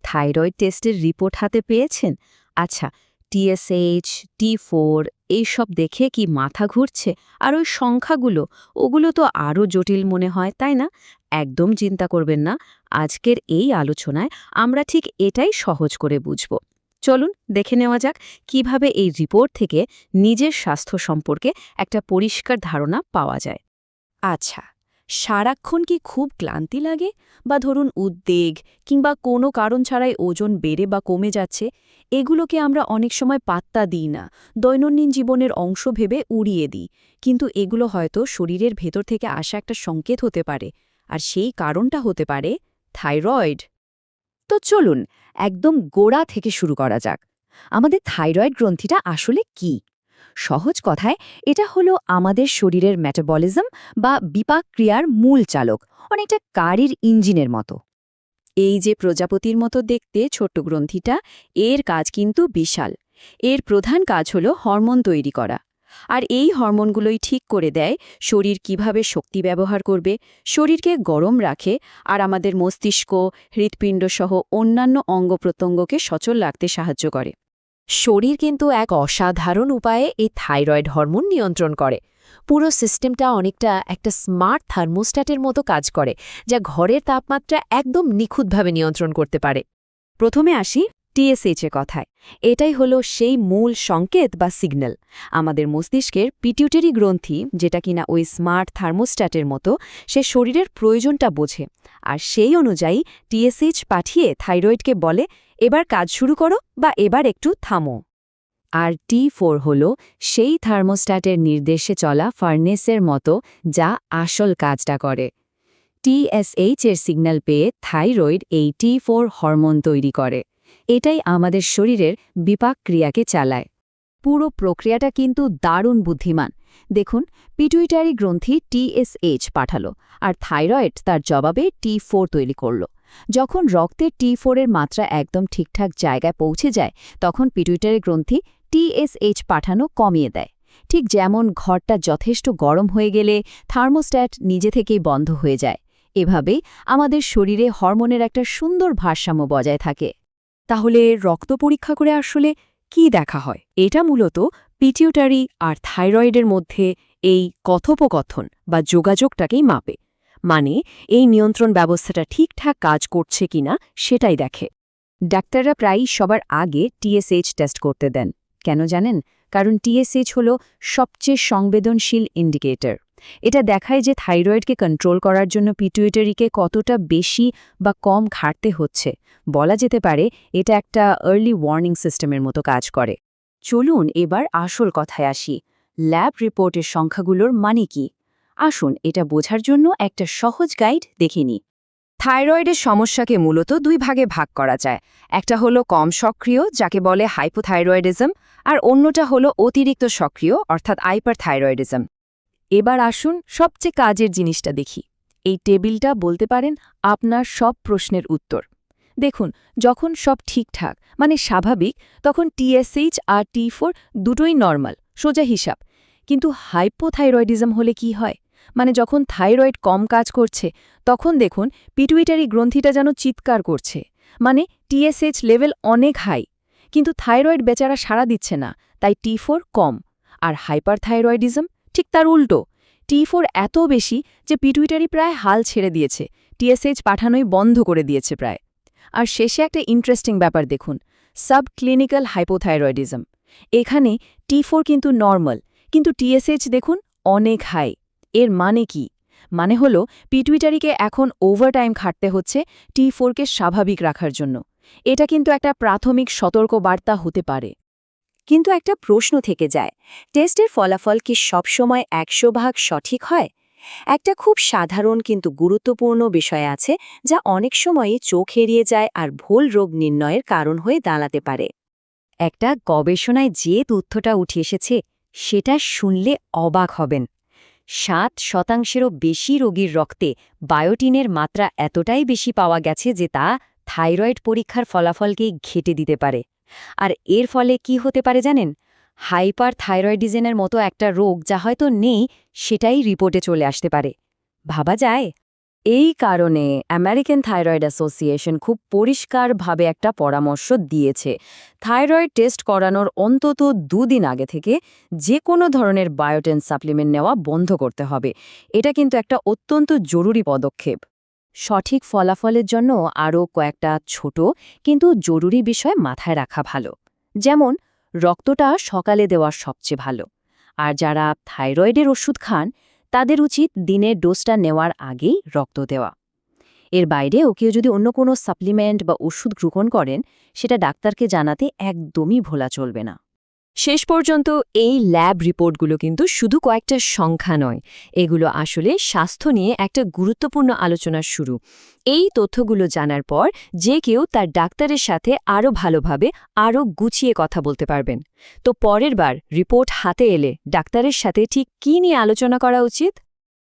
Thyroid টেস্টের report হাতে পেয়েছেন? আচ্ছা, TSH, T4 এইসব দেখে কি মাথা ঘুরছে? আর ওই সংখ্যাগুলো, ওগুলো তো আরও জটিল মনে হয়, তাই না? একদম চিন্তা করবেন না। আজকের এই আলোচনায় আমরা ঠিক এটাই সহজ করে বুঝব। চলুন দেখে নেওয়া যাক কিভাবে এই রিপোর্ট থেকে নিজের স্বাস্থ্য সম্পর্কে একটা পরিষ্কার ধারণা পাওয়া যায়। আচ্ছা, সারাক্ষণ কি খুব ক্লান্তি লাগে, বা ধরুন উদ্বেগ কিংবা কোনো কারণ ছাড়াই ওজন বেড়ে বা কমে যাচ্ছে, এগুলোকে আমরা অনেক সময় পাত্তা দিই না, দৈনন্দিন জীবনের অংশ ভেবে উড়িয়ে দিই। কিন্তু এগুলো হয়তো শরীরের ভেতর থেকে আসা একটা সংকেত হতে পারে, আর সেই কারণটা হতে পারে থাইরয়েড। তো চলুন একদম গোড়া থেকে শুরু করা যাক। আমাদের থাইরয়েড গ্রন্থিটা আসলে কি? সহজ কথায় এটা হলো আমাদের শরীরের মেটাবলিজম বা বিপাক ক্রিয়ার মূল চালক, অনেকটা গাড়ির ইঞ্জিনের মতো। এই যে প্রজাপতির মতো দেখতে ছোট্ট গ্রন্থিটা, এর কাজ কিন্তু বিশাল। এর প্রধান কাজ হলো হরমোন তৈরি করা। আর এই হরমোনগুলোই ঠিক করে দেয় শরীর কিভাবে শক্তি ব্যবহার করবে, শরীরকে গরম রাখে, আর আমাদের মস্তিষ্ক, হৃৎপিণ্ড সহ অন্যান্য অঙ্গপ্রত্যঙ্গকে সচল রাখতে সাহায্য করে। শরীর কিন্তু এক অসাধারণ উপায়ে এই থাইরয়েড হরমোন নিয়ন্ত্রণ করে। পুরো সিস্টেমটা অনেকটা একটা স্মার্ট থার্মোস্ট্যাটের মতো কাজ করে, যা ঘরের তাপমাত্রা একদম নিখুঁতভাবে নিয়ন্ত্রণ করতে পারে। প্রথমে আসি TSH এর কথায়। এটাই হলো সেই মূল সংকেত বা সিগন্যাল। আমাদের মস্তিষ্কের পিটিউটারি গ্রন্থি, যেটা কিনা ওই স্মার্ট থার্মোস্ট্যাটের মতো, সে শরীরের প্রয়োজনটা বোঝে, আর সেই অনুযায়ী TSH পাঠিয়ে থাইরয়েডকে বলে, এবার কাজ শুরু করো বা এবার একটু থামো। আর T4 হল সেই থার্মোস্ট্যাটের নির্দেশে চলা ফার্নেসের মতো, যা আসল কাজটা করে। TSH এর সিগন্যাল পেয়ে থাইরয়েড এই T4 হরমোন তৈরি করে। এটাই আমাদের শরীরের বিপাক ক্রিয়াকে চালায়। পুরো প্রক্রিয়াটা কিন্তু দারুণ বুদ্ধিমান। দেখুন, পিটুইটারি গ্রন্থি TSH পাঠালো, আর থাইরয়েড তার জবাবে T4 তৈরি করল। যখন রক্তের T4 এর মাত্রা একদম ঠিকঠাক জায়গায় পৌঁছে যায়, তখন পিটুইটারি গ্রন্থি TSH পাঠানো কমিয়ে দেয়। ঠিক যেমন ঘরটা যথেষ্ট গরম হয়ে গেলে থার্মোস্ট্যাট নিজে থেকেই বন্ধ হয়ে যায়, এভাবেই আমাদের শরীরে হরমোনের একটা সুন্দর ভারসাম্য বজায় থাকে। তাহলে রক্ত পরীক্ষা করে আসলে কি দেখা হয়? এটা মূলত পিটিউটারি আর থাইরয়েডের মধ্যে এই কথোপকথন বা যোগাযোগটাকেই মাপে। মানে এই নিয়ন্ত্রণ ব্যবস্থাটা ঠিকঠাক কাজ করছে কিনা সেটাই দেখে। ডাক্তাররা প্রায়ই সবার আগে TSH টেস্ট করতে দেন। কেন জানেন? কারণ TSH হল সবচেয়ে সংবেদনশীল ইন্ডিকেটর। এটা দেখায় যে থাইরয়েডকে কন্ট্রোল করার জন্য পিটুইটারিকে কতটা বেশি বা কম ঘাটতে হচ্ছে। বলা যেতে পারে এটা একটা আর্লি ওয়ার্নিং সিস্টেমের মতো কাজ করে। চলুন এবার আসল কথায় আসি। ল্যাব রিপোর্টের সংখ্যাগুলোর মানে কি? আসুন এটা বোঝার জন্য একটা সহজ গাইড দেখে নিই। থাইরয়েডের সমস্যাকে মূলত দুই ভাগে ভাগ করা যায়। একটা হলো কম সক্রিয়, যাকে বলে হাইপোথাইরয়েডিজম, আর অন্যটা হলো অতিরিক্ত সক্রিয়, অর্থাৎ হাইপারথাইরয়েডিজম। এবার আসুন সবচেয়ে কাজের জিনিসটা দেখি। এই টেবিলটা বলতে পারেন আপনার সব প্রশ্নের উত্তর। দেখুন, যখন সব ঠিকঠাক মানে স্বাভাবিক, তখন TSH আর T4 দুটোই নরমাল, সোজা হিসাব। কিন্তু হাইপোথাইরয়েডিজম হলে কি হয়? মানে যখন থাইরয়েড কম কাজ করছে, তখন দেখুন পিটুইটারি গ্রন্থিটা যেন চিৎকার করছে। মানে TSH লেভেল অনেক হাই, কিন্তু থাইরয়েড বেচারা সাড়া দিচ্ছে না, তাই T4 কম। আর হাইপারথাইরয়েডিজম ঠিক তার উল্টো। T4 এত বেশি যে পিটুইটারি প্রায় হাল ছেড়ে দিয়েছে, TSH পাঠানোই বন্ধ করে দিয়েছে প্রায়। আর শেষে একটা ইন্টারেস্টিং ব্যাপার দেখুন, সাবক্লিনিক্যাল হাইপোথাইরয়েডিজম। এখানে T4 কিন্তু নর্মাল, কিন্তু TSH দেখুন অনেক হাই। এর মানে কি? মানে হলো পিটুইটারিকে এখন ওভারটাইম খাটতে হচ্ছে T4কে স্বাভাবিক রাখার জন্য। এটা কিন্তু একটা প্রাথমিক সতর্ক বার্তা হতে পারে। কিন্তু একটা প্রশ্ন থেকে যায়, টেস্টের ফলাফল কি সবসময় 100% সঠিক হয়? একটা খুব সাধারণ কিন্তু গুরুত্বপূর্ণ বিষয় আছে, যা অনেক সময়ই চোখ এড়িয়ে যায় আর ভুল রোগ নির্ণয়ের কারণ হয়ে দাঁড়াতে পারে। একটা গবেষণায় যে তথ্যটা উঠে এসেছে, সেটা শুনলে অবাক হবেন। 7%-ও বেশি রোগীর রক্তে বায়োটিনের মাত্রা এতটাই বেশি পাওয়া গেছে যে তা থাইরয়েড পরীক্ষার ফলাফলকেই ঘেঁটে দিতে পারে। আর এর ফলে কি হতে পারে জানেন? হাইপার থাইরয়েডিজমের মতো একটা রোগ যা হয়তো নেই, সেটাই রিপোর্টে চলে আসতে পারে। ভাবা যায়? এই কারণে আমেরিকান থাইরয়েড অ্যাসোসিয়েশন খুব পরিষ্কারভাবে একটা পরামর্শ দিয়েছে থাইরয়েড টেস্ট করানোর অন্তত 2 দিন আগে থেকে যে কোনো ধরনের বায়োটিন সাপ্লিমেন্ট নেওয়া বন্ধ করতে হবে। এটা কিন্তু একটা অত্যন্ত জরুরি পদক্ষেপ। সঠিক ফলাফলের জন্য আরও কয়েকটা ছোট কিন্তু জরুরি বিষয় মাথায় রাখা ভালো। যেমন রক্তটা সকালে দেওয়া সবচেয়ে ভালো। আর যারা থাইরয়েডের ওষুধ খান তাদের উচিত দিনের ডোজটা নেওয়ার আগেই রক্ত দেওয়া। এর বাইরেও কেউ যদি অন্য কোনো সাপ্লিমেন্ট বা ওষুধ গ্রহণ করেন সেটা ডাক্তারকে জানাতে একদমই ভোলা চলবে না। শেষ পর্যন্ত এই ল্যাব রিপোর্টগুলো কিন্তু শুধু কয়েকটা সংখ্যা নয়, এগুলো আসলে স্বাস্থ্য নিয়ে একটা গুরুত্বপূর্ণ আলোচনার শুরু। এই তথ্যগুলো জানার পর যে কেউ তার ডাক্তারের সাথে আরও ভালোভাবে আরও গুছিয়ে কথা বলতে পারবেন। তো পরের বার রিপোর্ট হাতে এলে ডাক্তারের সাথে ঠিক কী নিয়ে আলোচনা করা উচিত?